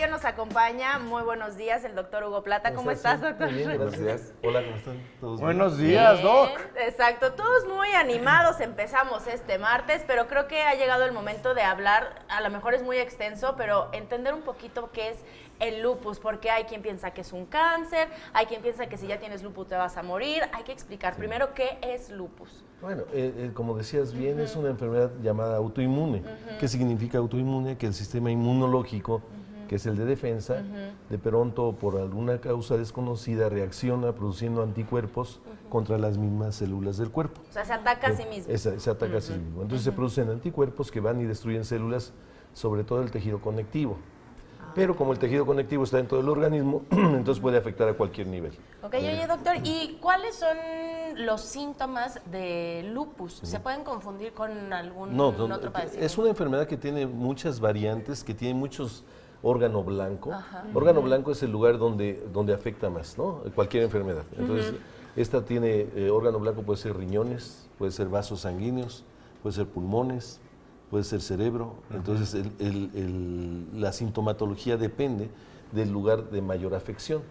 ello nos acompaña, muy buenos días, el doctor Hugo Plata. ¿Cómo estás, doctor? Muy bien, gracias. Hola, ¿cómo están todos? Buenos días, Bien, Doc. Exacto, todos muy animados empezamos este martes, pero creo que ha llegado el momento de hablar, a lo mejor es muy extenso, pero entender un poquito qué es el lupus, porque hay quien piensa que es un cáncer, hay quien piensa que si ya tienes lupus te vas a morir. Hay que explicar primero qué es lupus. Bueno, como decías bien, es una enfermedad llamada autoinmune. ¿Qué significa autoinmune? Que el sistema inmunológico, que es el de defensa, de pronto por alguna causa desconocida reacciona produciendo anticuerpos contra las mismas células del cuerpo. O sea, se ataca a sí mismo. Se ataca a sí mismo. Entonces se producen anticuerpos que van y destruyen células, sobre todo el tejido conectivo. Pero como el tejido conectivo está dentro del organismo, entonces puede afectar a cualquier nivel. Ok, oye doctor, ¿y cuáles son los síntomas de lupus? ¿Se pueden confundir con algún otro padecimiento? Es una enfermedad que tiene muchas variantes, que tiene muchos órgano blanco. Órgano blanco es el lugar donde afecta más, ¿no? Cualquier enfermedad. Entonces, esta tiene órgano blanco, puede ser riñones, puede ser vasos sanguíneos, puede ser pulmones, puede ser cerebro. Entonces, la sintomatología depende del lugar de mayor afección,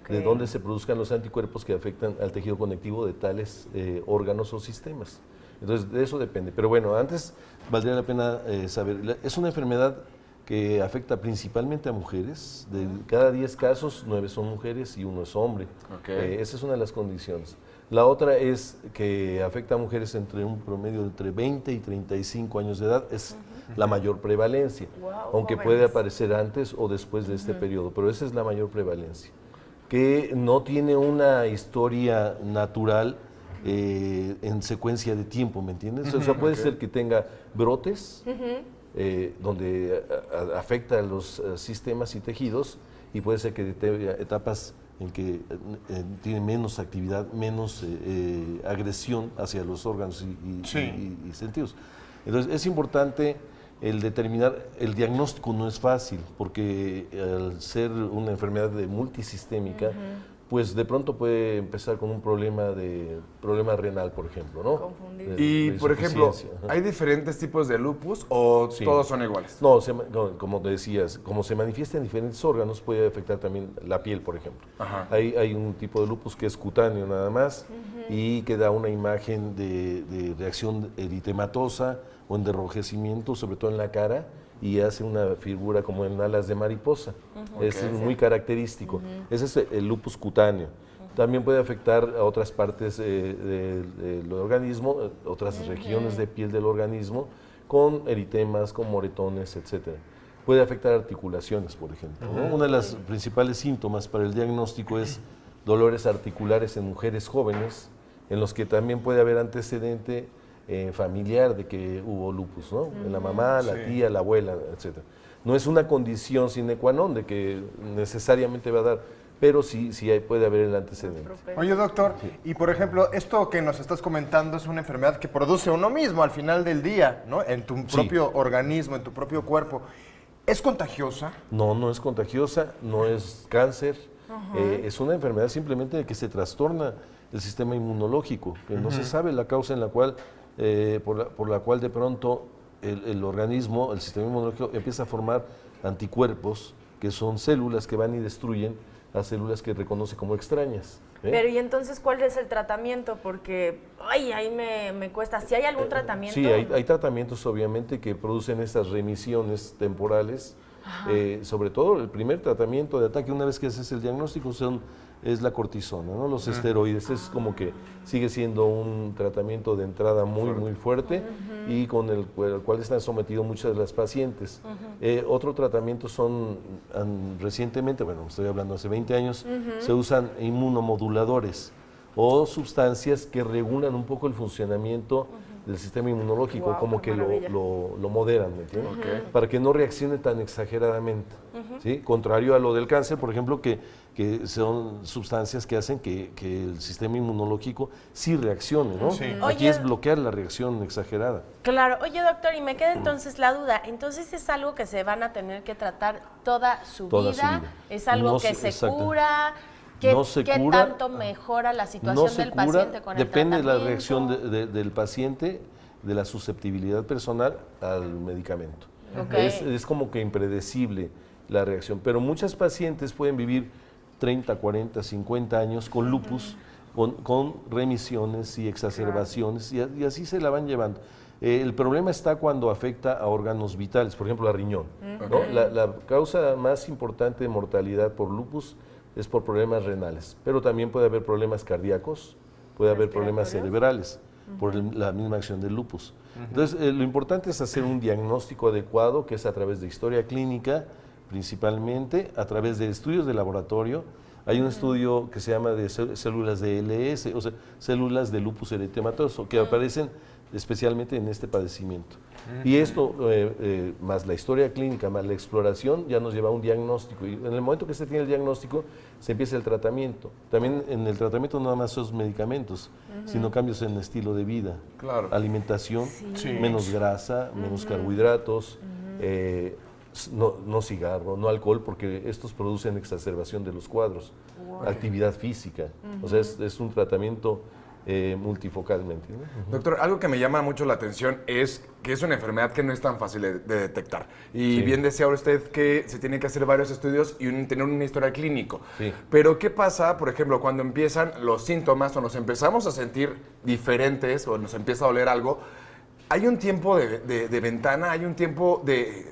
de donde se produzcan los anticuerpos que afectan al tejido conectivo de tales órganos o sistemas. Entonces, de eso depende. Pero bueno, antes valdría la pena saber, es una enfermedad que afecta principalmente a mujeres. De cada 10 casos, 9 son mujeres y 1 es hombre. Esa es una de las condiciones. La otra es que afecta a mujeres entre un promedio de entre 20 y 35 años de edad, es la mayor prevalencia, aunque puede aparecer antes o después de este periodo, pero esa es la mayor prevalencia, que no tiene una historia natural en secuencia de tiempo, ¿me entiendes? O sea, puede ser que tenga brotes, donde afecta a los sistemas y tejidos, y puede ser que tenga etapas en que tiene menos actividad, menos agresión hacia los órganos y sentidos. Entonces es importante el determinar, el diagnóstico no es fácil, porque al ser una enfermedad multisistémica, pues de pronto puede empezar con un problema renal, por ejemplo, ¿no? Y, por ejemplo, ¿hay diferentes tipos de lupus o todos son iguales? No, como te decías, como se manifiesta en diferentes órganos, puede afectar también la piel, por ejemplo. Hay un tipo de lupus que es cutáneo nada más y que da una imagen de reacción eritematosa o enrojecimiento, sobre todo en la cara, y hace una figura como en alas de mariposa. Es muy característico. Ese es el lupus cutáneo. También puede afectar a otras partes del organismo, otras regiones de piel del organismo, con eritemas, con moretones, etc. Puede afectar articulaciones, por ejemplo, ¿no? Uno de los principales síntomas para el diagnóstico es dolores articulares en mujeres jóvenes, en los que también puede haber antecedente familiar de que hubo lupus, ¿no? En la mamá, la tía, la abuela, etc. No es una condición sine qua non de que necesariamente va a dar, pero sí puede haber el antecedente. Oye, doctor, y por ejemplo, esto que nos estás comentando es una enfermedad que produce uno mismo al final del día, ¿no? En tu propio organismo, en tu propio cuerpo. ¿Es contagiosa? No, no es contagiosa, no es cáncer. Es una enfermedad simplemente de que se trastorna el sistema inmunológico, que no se sabe la causa en la cual por la cual de pronto el organismo, el sistema inmunológico empieza a formar anticuerpos, que son células que van y destruyen las células que reconoce como extrañas. Pero ¿y entonces cuál es el tratamiento? Porque ahí me cuesta. ¿Si hay algún tratamiento? Sí, hay tratamientos obviamente que producen estas remisiones temporales. Sobre todo el primer tratamiento de ataque, una vez que haces el diagnóstico, es la cortisona, ¿no? Los esteroides. Es como que sigue siendo un tratamiento de entrada muy fuerte y con el cual están sometidos muchas de las pacientes. Otro tratamiento son, recientemente, bueno, estoy hablando hace 20 años, se usan inmunomoduladores o sustancias que regulan un poco el funcionamiento del sistema inmunológico, como que lo moderan, ¿me entiendes? Para que no reaccione tan exageradamente, ¿sí? Contrario a lo del cáncer, por ejemplo, que son sustancias que hacen que el sistema inmunológico sí reaccione, ¿no? Aquí es bloquear la reacción exagerada. Claro. Oye, doctor, y me queda entonces la duda, entonces es algo que se van a tener que tratar toda su vida, es algo que se cura. ¿Qué tanto mejora la situación del paciente con el tratamiento? Depende de la reacción del paciente, de la susceptibilidad personal al medicamento. Es como que impredecible la reacción. Pero muchas pacientes pueden vivir 30, 40, 50 años con lupus, con remisiones y exacerbaciones, y así se la van llevando. El problema está cuando afecta a órganos vitales, por ejemplo, a riñón, ¿no? La causa más importante de mortalidad por lupus es por problemas renales, pero también puede haber problemas cardíacos, puede haber problemas cerebrales por la misma acción del lupus. Entonces, lo importante es hacer un diagnóstico adecuado, que es a través de historia clínica, principalmente, a través de estudios de laboratorio. Hay un estudio que se llama de células de LS, o sea, células de lupus eritematoso, que aparecen especialmente en este padecimiento. Y esto, más la historia clínica, más la exploración, ya nos lleva a un diagnóstico. Y en el momento que se tiene el diagnóstico, se empieza el tratamiento. También en el tratamiento no nada más son medicamentos, sino cambios en el estilo de vida, alimentación, menos grasa, menos carbohidratos, no cigarro, no alcohol, porque estos producen exacerbación de los cuadros, actividad física. O sea, es un tratamiento multifocalmente, ¿no? Doctor, algo que me llama mucho la atención es que es una enfermedad que no es tan fácil de detectar. Y bien decía usted que se tienen que hacer varios estudios y tener un historial clínico. Pero ¿qué pasa, por ejemplo, cuando empiezan los síntomas o nos empezamos a sentir diferentes o nos empieza a doler algo? ¿Hay un tiempo de ventana, hay un tiempo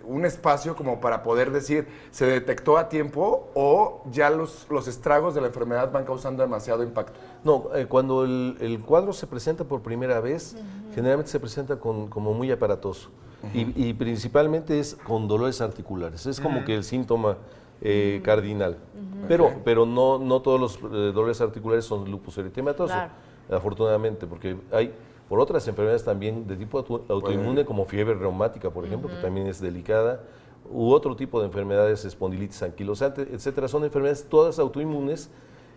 un espacio como para poder decir se detectó a tiempo o ya los estragos de la enfermedad van causando demasiado impacto? No, cuando el cuadro se presenta por primera vez, generalmente se presenta como muy aparatoso y principalmente es con dolores articulares, es como que el síntoma cardinal, pero no todos los dolores articulares son lupus eritematoso, afortunadamente, porque hay por otras enfermedades también de tipo autoinmune, como fiebre reumática, por ejemplo, que también es delicada, u otro tipo de enfermedades, espondilitis anquilosante, etcétera. Son enfermedades todas autoinmunes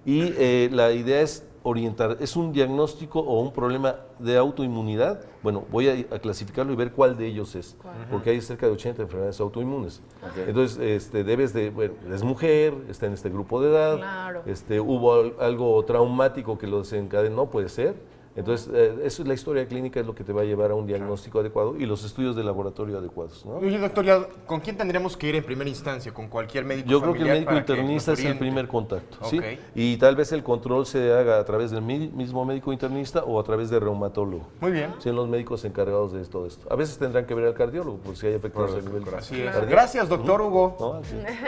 y la idea es orientar, ¿es un diagnóstico o un problema de autoinmunidad? Bueno, voy a clasificarlo y ver cuál de ellos es, porque hay cerca de 80 enfermedades autoinmunes. Entonces, debes de, bueno, es mujer, está en este grupo de edad, hubo algo traumático que lo desencadenó, puede ser. Entonces, eso es la historia clínica, es lo que te va a llevar a un diagnóstico adecuado y los estudios de laboratorio adecuados, ¿no? Oye, doctor, ya, ¿con quién tendríamos que ir en primera instancia? ¿Con cualquier médico Yo creo que el familiar médico internista es el primer contacto, ¿sí? Ok. Y tal vez el control se haga a través del mismo médico internista o a través del reumatólogo. Muy bien. Son los médicos encargados de todo esto. A veces tendrán que ver al cardiólogo, por si hay efectos a nivel cardíaco. Gracias, doctor Hugo, ¿No?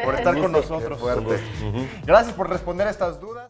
por estar con nosotros. Fuerte. Gracias por responder a estas dudas.